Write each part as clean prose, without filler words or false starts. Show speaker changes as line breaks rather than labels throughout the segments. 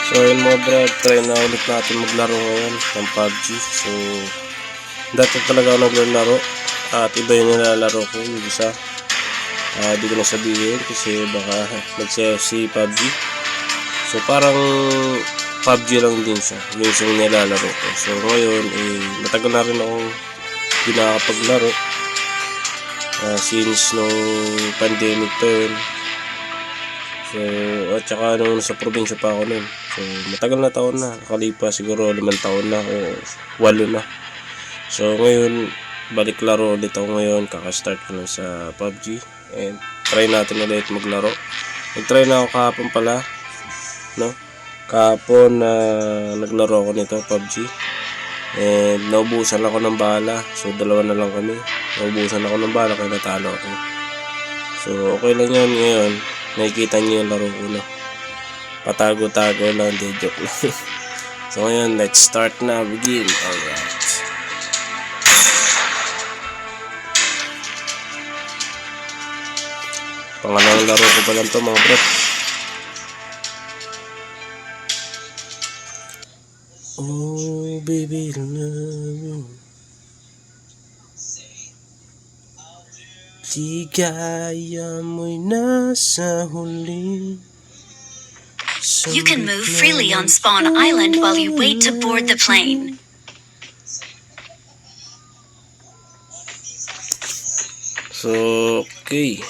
So yun mga brad, try na ulit natin maglaro ngayon ng PUBG. So dati talaga ako naglalaro at iba yung nilalaro ko, yung isa di ko na sabihin kasi baka magsi PUBG. So parang PUBG lang din siya, yung isang nilalaro ko. So ngayon matagal na rin akong hindi nakakapaglaro since nung pandemic to yun. So at saka nung nasa probinsya pa ako nun, so matagal na taon na, nakalipas siguro 5 taon na o 8 na. So ngayon balik laro ulit ako ngayon, kaka-start ko lang sa PUBG and try natin ulit maglaro. Nag-try na ako kahapon pala, no? Kahapon naglaro ako nito PUBG and naubusan ako ng bala. So dalawa na lang kami, naubusan ako ng bala kaya natalo ako. So okay lang yan. Ngayon nakikita niyo yung laro ko, no? Patago-tago lang, di joke lang. So ngayon, let's start na, begin. Alright. Pangalawang laro ko pa lang to mga bro. Oh baby, love you. Ligaya mo'y nasa huli.
You can move freely on Spawn Island while you wait to board the plane.
So, okay.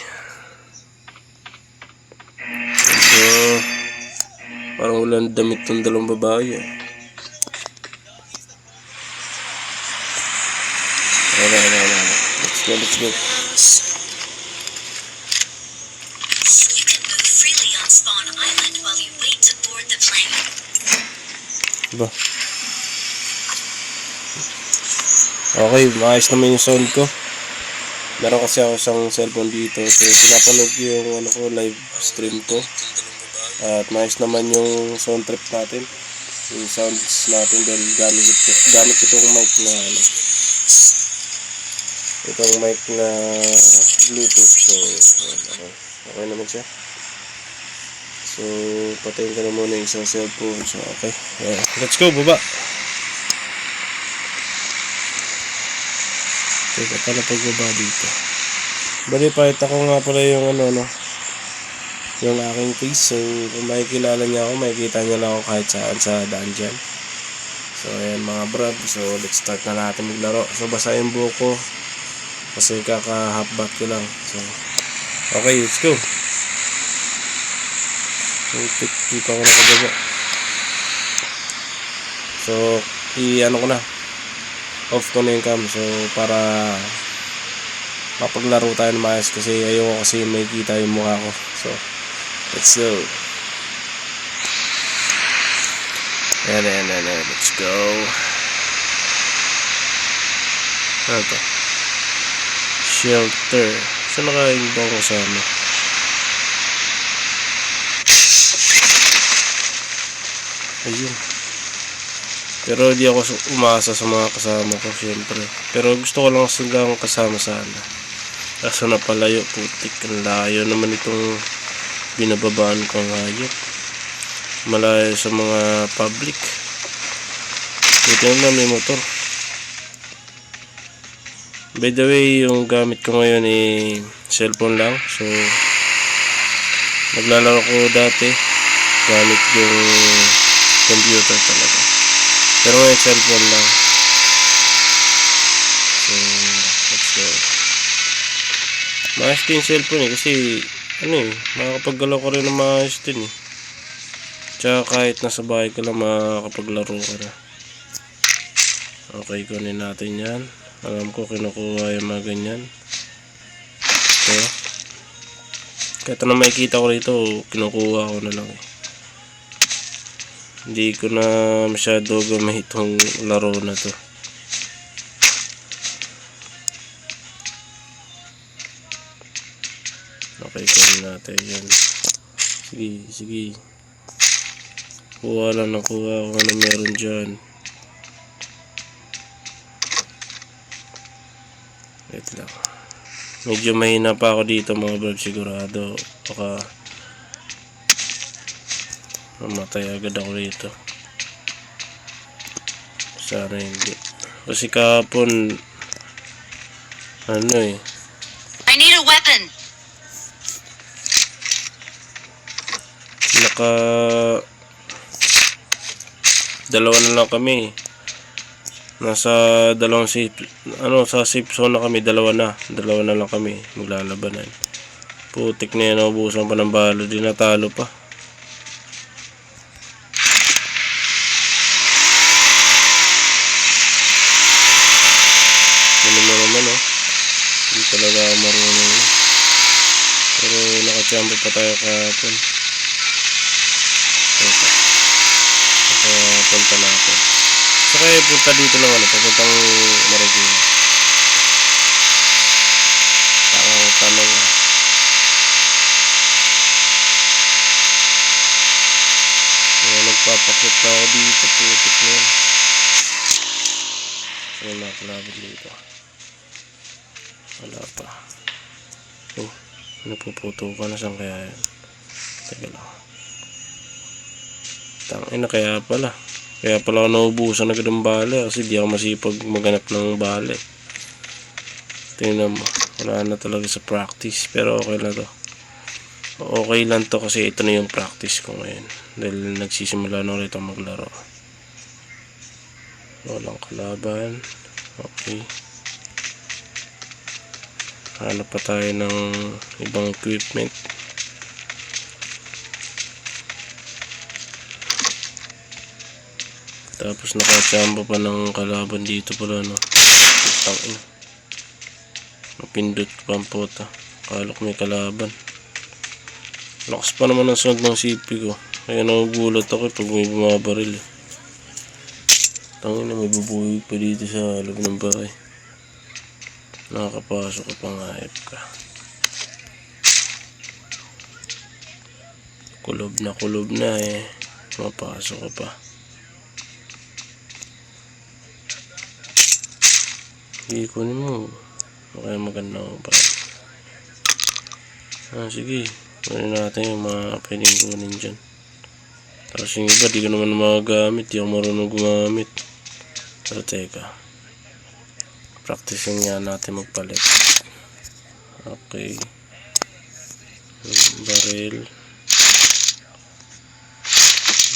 So, parang walang damit ng dalawang babae. Let's go, let's go.
Spawn Island while you wait to board the plane.
Ba? Okay, maayos naman yung sound ko. Meron kasi ako isang cellphone dito, so pinapanood ko yung live stream ko. At maayos naman yung sound trip natin, yung sounds natin dahil gamit itong mic na itong mic na Bluetooth. So okay naman siya. So, patayin ko na muna yung isang cellphone. So, okay. Let's go, baba. Teka, paano pagbaba dito? Bali, pakita ko nga pala yung yung aking face. So, kung makikilala niya ako, makikita niya lang ako kahit saan sa daan dyan. So, ayan mga brad. So, let's start na natin maglaro. So, basa yung buhok ko kasi kaka-half bath ko lang. So, okay, let's go. Di pa ako nakababa. So, ko na. Off ko na yung cam. So, para mapaglaro tayo ng maayos kasi ayoko kasi may kita yung mukha ko. So, let's go. Ayan. Let's go. Ano to? Shelter. Saan nakain ba ako kasama? Ayun. Pero di ako umasa sa mga kasama ko syempre. Pero gusto ko lang silang kasama sana. Kaso napalayo, putik. Ang layo naman itong binababaan ko ng hayop. Malayo sa mga public. Ito na may motor. By the way, yung gamit ko ngayon cellphone lang. So naglalaro ko dati gamit yung computer talaga. Pero ngayon cellphone lang. So, let's go. Maayos din yung cellphone kasi makakapaggalaw ko rin ng maayos din Tsaka kahit nasa bahay ka lang makakapaglaro ka na. Okay, kunin natin yan. Alam ko kinukuha yung mga ganyan. Ito. Kahit na makikita ko rito, kinukuha ko na lang Hindi ko na masyado gamit itong laro na to. Okay, kunin natin yan. Sige. Kuha lang ng kuha kung ano meron dyan. Wait lang. Medyo mahina pa ako dito mga bro, sigurado. Baka Mamatay agad ako rito. Sana hindi. Kasi kahapon ano eh,
I need a weapon.
dalawa na lang kami. Nasa dalawang safe, sa safe zone na kami, dalawa na lang kami maglalabanan. Putik na yan, naubusan pa ng balo, di natalo pa. Ano mo naman hindi talaga ako marunong. Pero nakachamba pa tayo kahapon. Punta natin. So kaya punta dito lang papuntang Marikina. Tanong nagpapakit na ako dito, putik na yan. Ano nakalaban dito? Wala pa. Napuputukan na saan kaya yan? Teka lang. Tangina, kaya pala ako naubusan agad ng bala kasi di ako masipag maghanap ng bala. Tingnan mo, wala na talaga sa practice, pero okay na to. Okay lang to kasi ito na yung practice ko ngayon dahil nagsisimula na ulit ako maglaro. Walang kalaban. Okay, hanap pa tayo ng ibang equipment. Tapos nakachamba pa ng kalaban dito pala, no. Tangina, napindot pa ang puta. Akala ko may kalaban. Lakas pa naman ang sound ng CP ko, kaya nagugulat ako pag may bumabaril. Tangina, may bubuhay pa dito sa loob ng bahay. Nakakapasok ka pang hayop ka. Kulob na mapasok ka pa. Ikunin mo. Okay, maganda ako pa. Sige. Kunin natin yung mga pwedeng kunin dyan. Tapos yung iba, di ko naman magagamit. Di ako marunong gumamit. Pero teka. Practicing nga natin magpalit. Okay. Baril.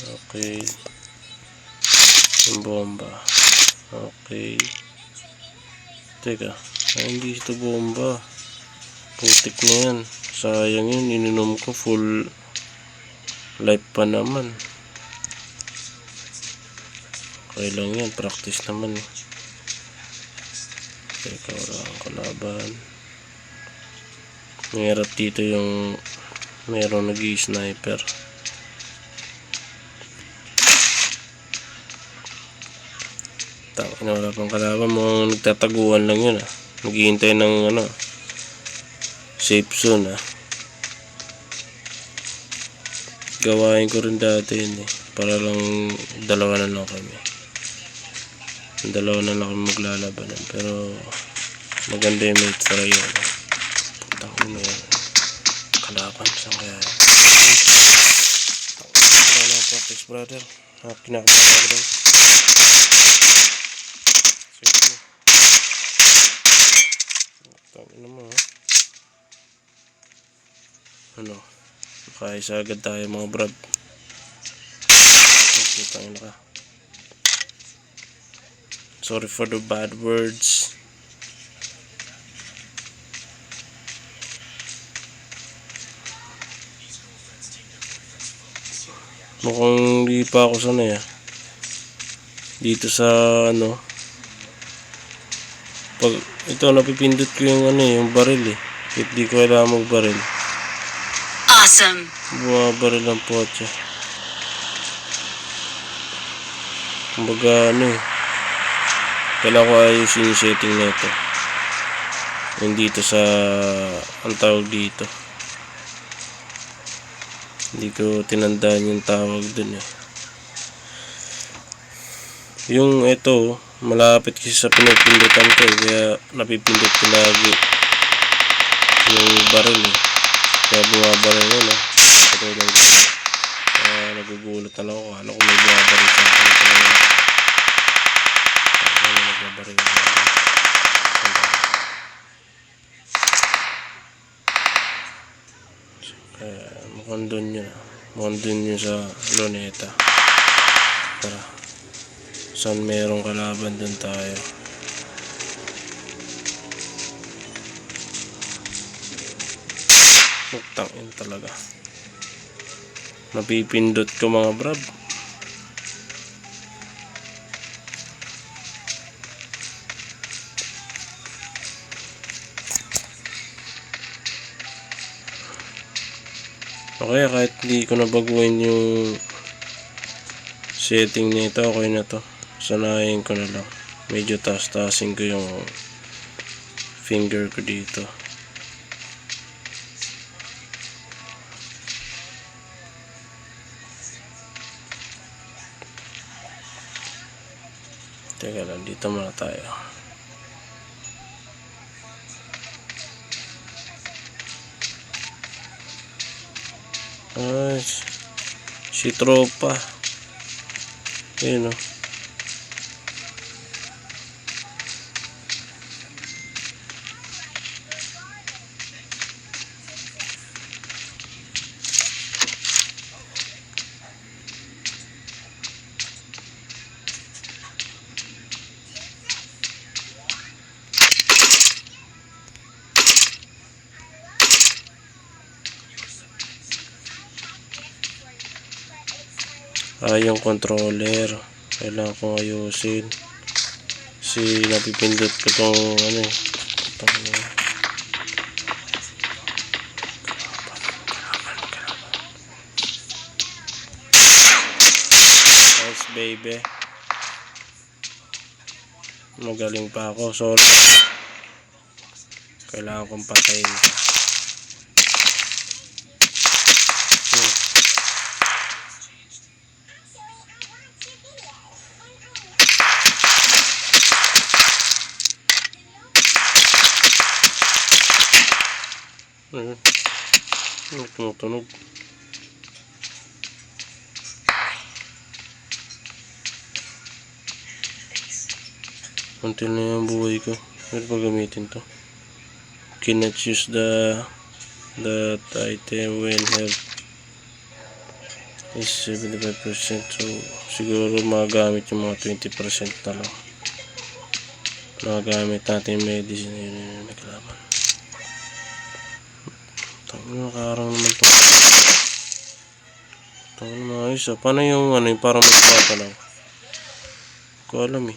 Okay. Yung bomba. Okay. Teka, hindi ito bomba. Putik na yan. Sayang yun, ininom ko, full life pa naman. Okay lang yan, practice naman. Teka, wala ang kalaban. Mahirap dito yung mayroong nag-i-sniper. Wala pang kalaban, mga nagtataguan lang yun naghihintay ng safe zone gawain ko rin dati yun para lang dalawa na lang kami maglalabanan, pero maganda yung may try yun. Putang ina yan, kalaban saan kaya wala na practice, brother. Kinakapagod daw. Tangin naman makaisa agad tayo mga brad. Okay, tangin na ka. Sorry for the bad words. Mukhang di pa ako sanay dito sa pag ito napipindot ko yung yung baril hindi ko kailangan magbaril.
Awesome.
Bumabaril ang potya. Kumbaga kailangan ko ayusin yung setting nito. Yung dito sa ang tawag dito. Hindi ko tinandaan yung tawag dun Yung ito, malapit kasi sa pinipindutan ko kaya napipindot ko lagi yung baril kaya bumabaril yun kaya nagugulat nagugulat na lang ako. Ano kung may binabaril sa akin talaga. Ano may nagbabaril na ako. Mukhang dun yun. Mukhang dun yun sa Luneta. Tara. Saan merong kalaban dun tayo. Tangin talaga. Napipindot ko mga brad. Okay, kahit hindi ko nabaguhin yung setting nito, okay na to. Sanayin ko na lang. Medyo taas-taasin ko yung finger ko dito. Teka lang, dito muna tayo. Ay, si tropa. Ayun o. Yung controller kailangan kong ayusin kasi napipindot ko tong ano eh nice baby, magaling pa ako. Sorry, kailangan kong patayin. Tumutunog. Until na yung buhay ko. Pero pag gamitin to, cannot use that item when have is 75%. So siguro magamit yung mga 20% na lang. Magamit natin yung medicine. Yun may kalaban. Nakarang naman to. Ito na ayos ah. Paano yung ano yung parang magpapalaw? Ko alam eh.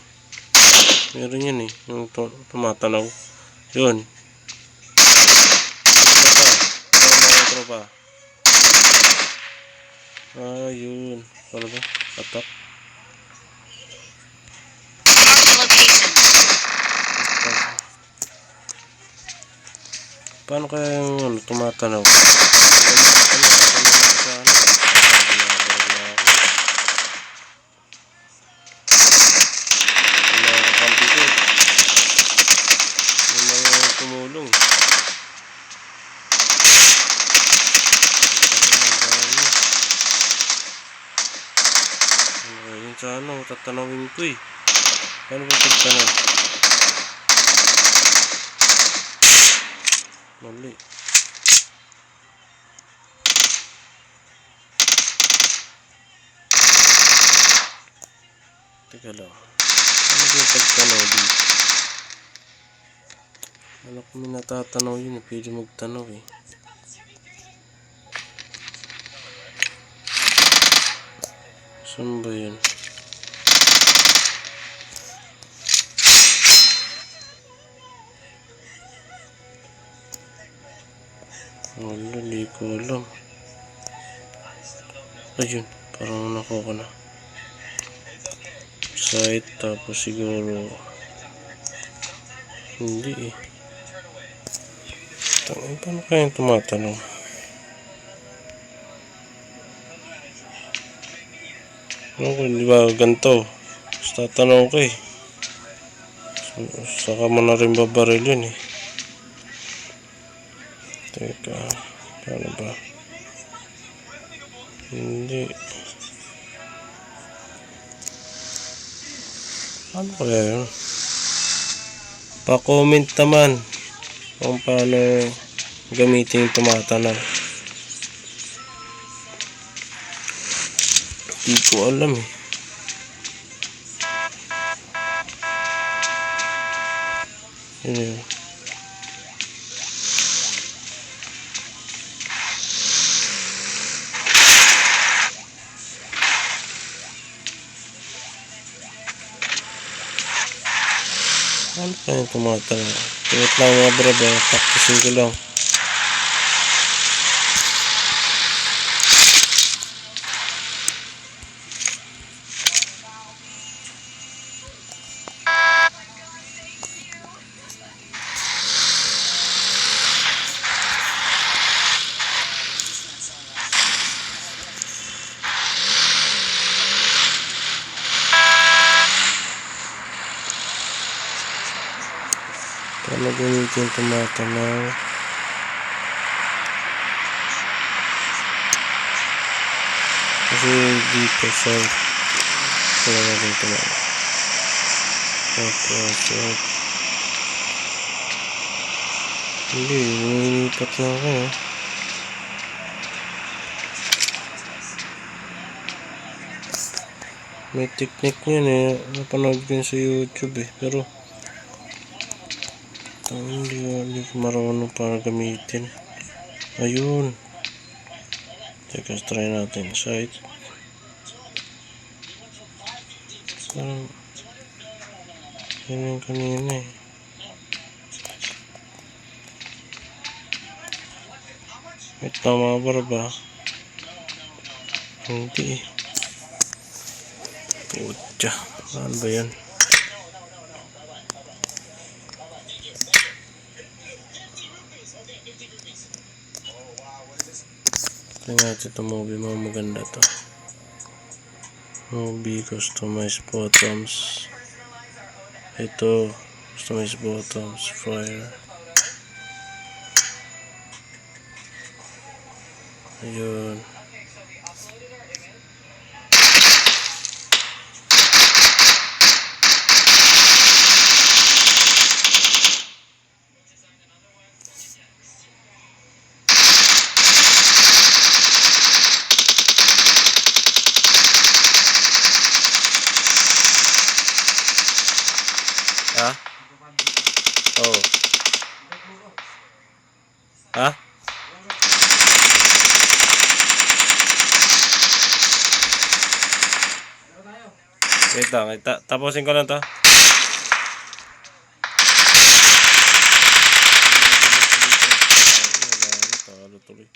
Meron yan eh. Yung tumatanaw. Yun. Tropa. Yun. Ano ba? Attack. Paano kaya yung ano, tumatanaw? Tumulong. Yun sana, tatanawin ko eh. Paano ba pagtanaw? Mali. Teka lang. Ano ba yung pagtanaw dito? Wala ko may natatanaw yun. Pwede magtanaw eh. Saan ba yun? Wala, di ko alam. Ayun, parang nakuha ko na. Site, tapos siguro hindi eh. Paano kaya yung tumatanong? Ano ko, di ba ganito? Basta tatanong ko eh. Saka mo na rin babaril yun eh. Teka, paano ba? Hindi. Ano kaya yun? Pa-comment naman kung paano gamitin yung tumatanaw. Hindi ko alam eh. Yun yun. Ano pa yung tumatanaw? Tingit lang mga brother. Practicing ko lang. Paano gamitin yung tumatanaw? Kasi dito sa kaya natin tumatanaw. Hindi, nilipat na ako eh. May technique yun eh. Napanood ko yun sa YouTube eh. Pero hindi ko marunong para gamitin. Ayun. Teka, try natin. Site. Parang yun yung kanina eh. Wait na mga barba. Hindi eh. Putya. Saan ba yan? Tingnan natin itong movie. Mga maganda to. Movie, customize bottoms. Ito, customize bottoms, fire. Ayun. Ha? Oh. Ha? Wait lang, tapusin ko lang to. Talo tuloy.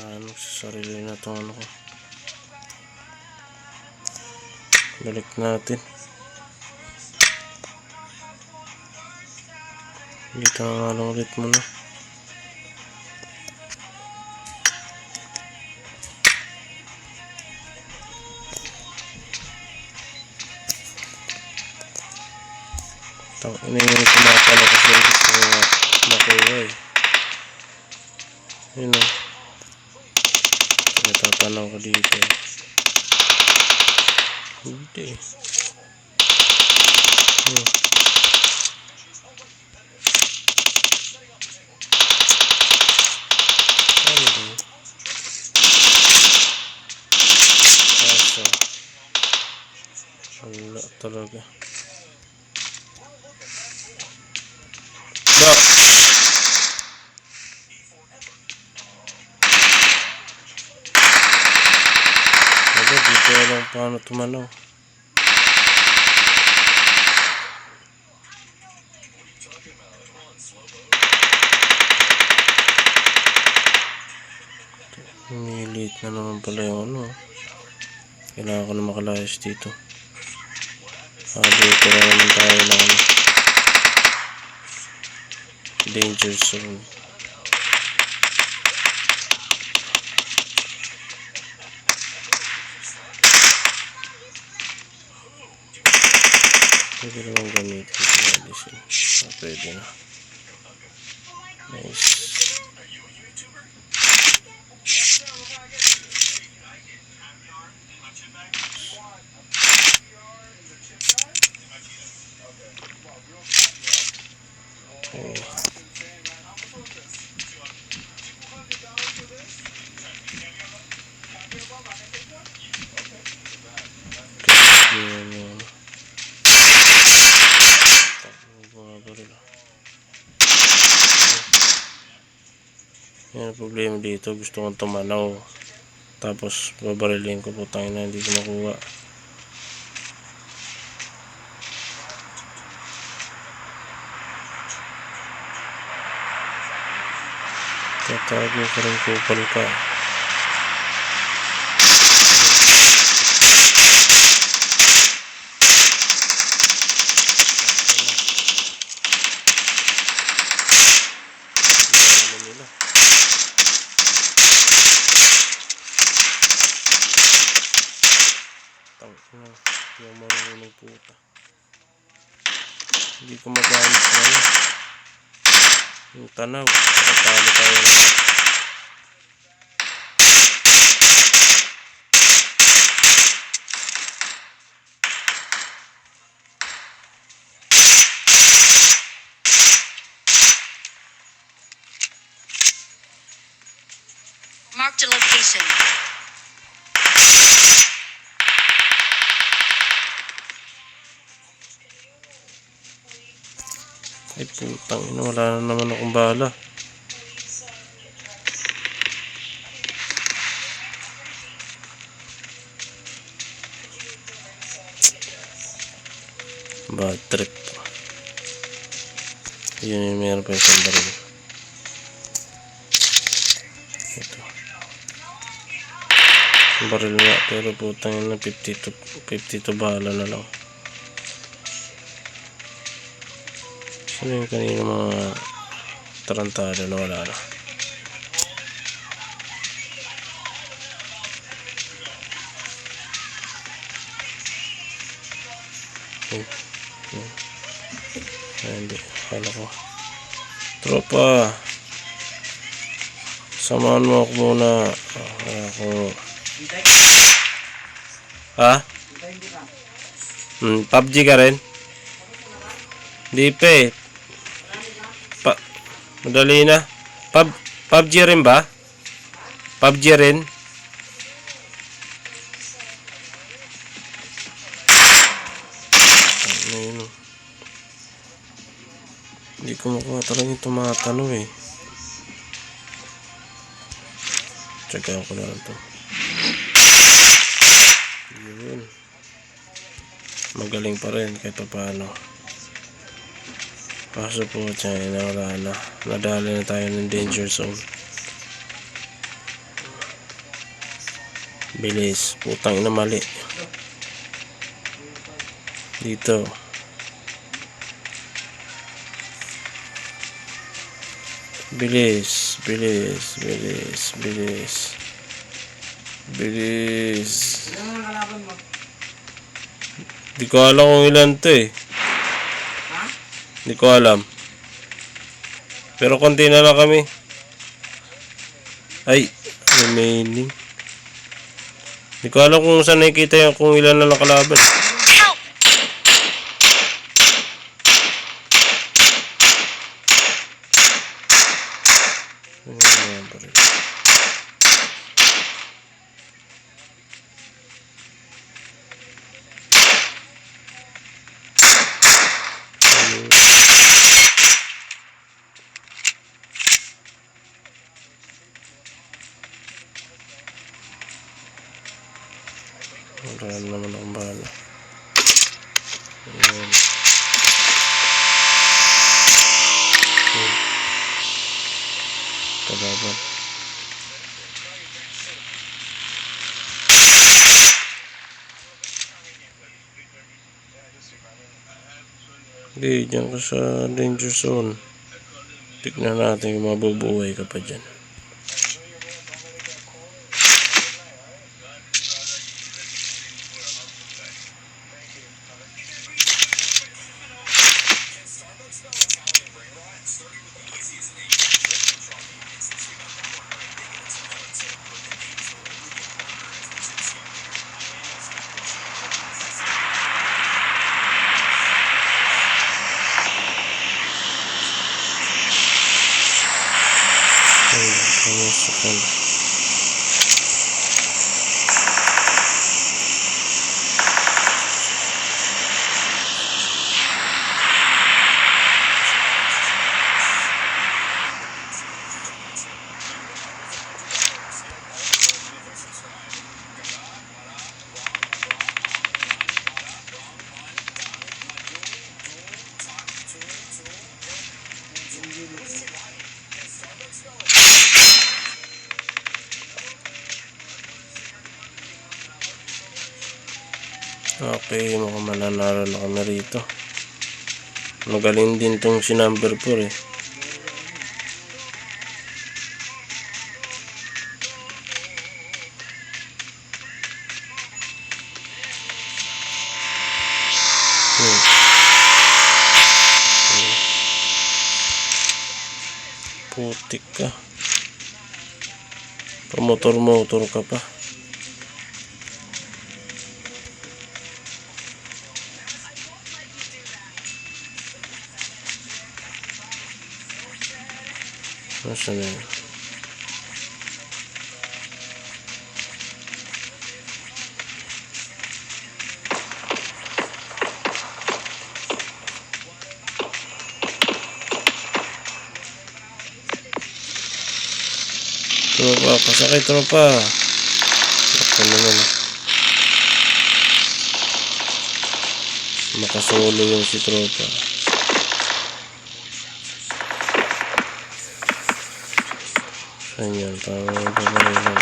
Ano sa sarili na itong ano ko. Balik natin. Dito nga lang ulit muna. Ini yung tumatalo kasi gusto ko makuha eh. Yun o. Natatanaw ko dito. Hindi. Ano ba? Kaso. Wala talaga. Bro. Dito lang paano tumanaw. Umilit na naman pala yung ano. Kailangan ko na makalayas dito. Dito na naman tayo ng danger zone. Pwede naman gamitin ito medicine. Pwede na. Nice. Okay. Yan ang problema dito, gusto kong tumanaw tapos babarilin ko, putang ina, hindi ko makuha. Tatago ka rin, kupal ka. Yung marunong puta, hindi ko magamit ngayon yung tanaw, nakatalo tayo na.
Marked a location.
Ay putang ina, wala na naman akong bala. Bad trip. Yun yung meron pa isang baril. Ito. Baril nga, pero putang ina, 52 bala na lang. Ano yung kanina mga tarantado na wala na. Hindi, kala ko tropa, samahan mo ako muna. Ako ha? PUBG ka rin? Di pe. Madali na. PUBG rin ba? PUBG rin? Hindi ko makuha talaga yung tumatalo eh. Tsagaan ko na lang to. Yun. Magaling pa rin kahit pa paano. Kaso po dyan, wala na. Nadali na tayo ng danger zone. Bilis. Putang ina, mali. Dito. Bilis. Bilis. Bilis. Bilis. Bilis. Di ko alam kung ilan to eh. Hindi ko alam. Pero konti na lang kami. Ay, remaining. Hindi ko alam kung saan nakikita yung kung ilan na lang kalaban. Wala naman akong bahala. Ayan. Kalaban. Hindi, dyan ka sa danger zone. Tignan natin kung mabubuhay ka pa dyan. Yan. Okay, mukhang mananalo na kami rito. Magaling din tong si number 4 eh. Putik ka. Pamotor-motor ka pa. Nasaan na yun? Tropa, pasakay tropa. Ako naman. Makasolo yung si tropa. Saan yan? Parang babay lang.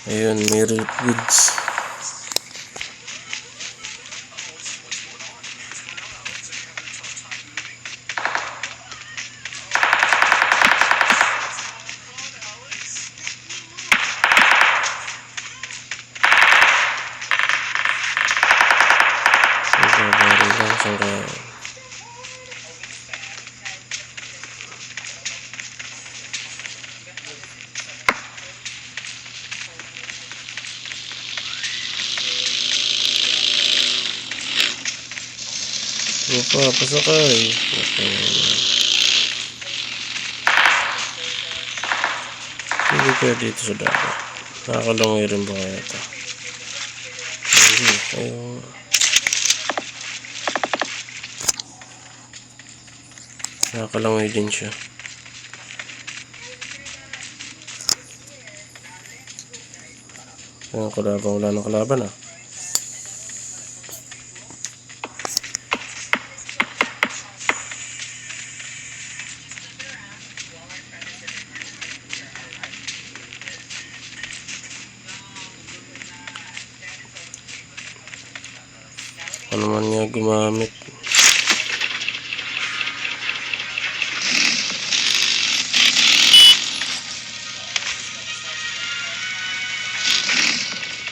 Ayun, may red goods. Babari lang sa kaya. Tropa, pasakay. Hindi kaya dito sa dagat. Nakakalangay rin ba kaya ito? Hindi. Ayun. Nakakalangay din siya. Ayun, kalaban. Wala nang kalaban ah. Ano man niya gumamit.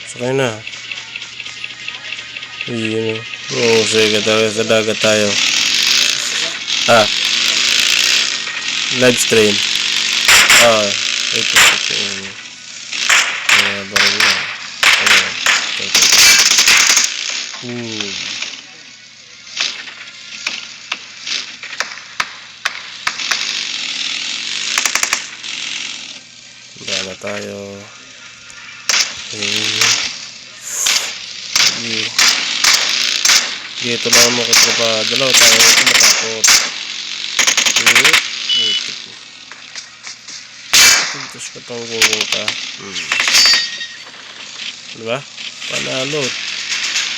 Sakay na. Iyon. Oo, sige talaga sa dagat tayo. Live stream. Ito. Baril na. Wala tayo. Dito lang mo katropa. Dalawa tayo. Matakot. Tapos patungkulong ka. Diba? Panalo.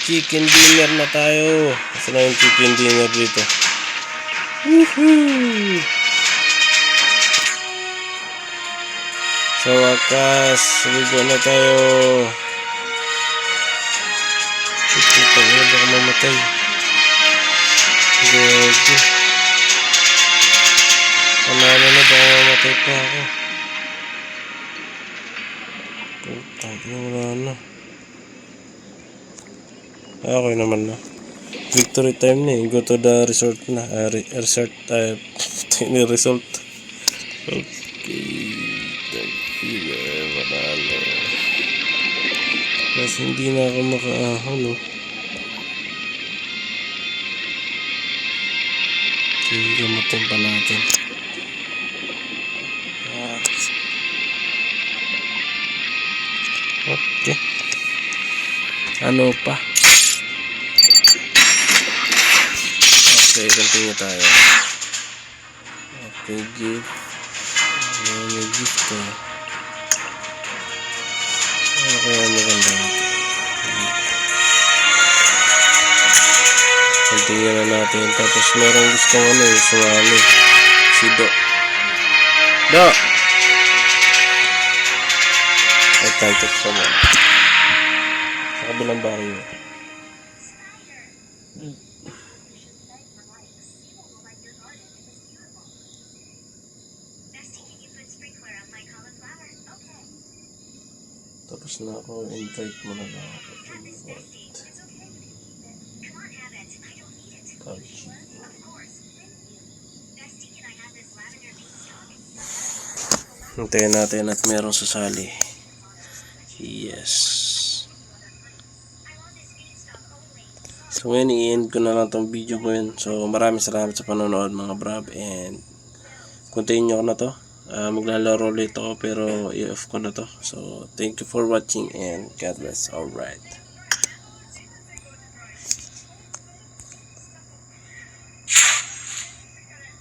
Chicken dinner na tayo. Kasi na yung chicken dinner dito. Woohoo! Sa wakas, ligo na tayo. Ito na baka mamatay. Gogo. baka mamatay pa ako. Putang ina, wala na. Okay naman na. Victory time na eh. Go to the resort na. Resort type. Result. Okay. Wala na. Kasi hindi na ako makaahon, no? Sige, gamutin pa natin. Okay. Ano pa? Okay, continue tayo. Okay, gift. May gift ka. Ano kaya maganda ito? Continue na natin. Tapos merong gustong sumali. Si Do. Do! I can't take someone. Sa kabilang bahay. Tapos na ako, invite mo na lang ako. Invite. Kachi. Hintayin natin at merong sasali. Yes. So ngayon, i-end ko na lang tong video ko yun. So maraming salamat sa panonood mga brab. And continue ko na to. Maglalaro ulit ako pero i-off ko na to. So thank you for watching and God bless. Alright.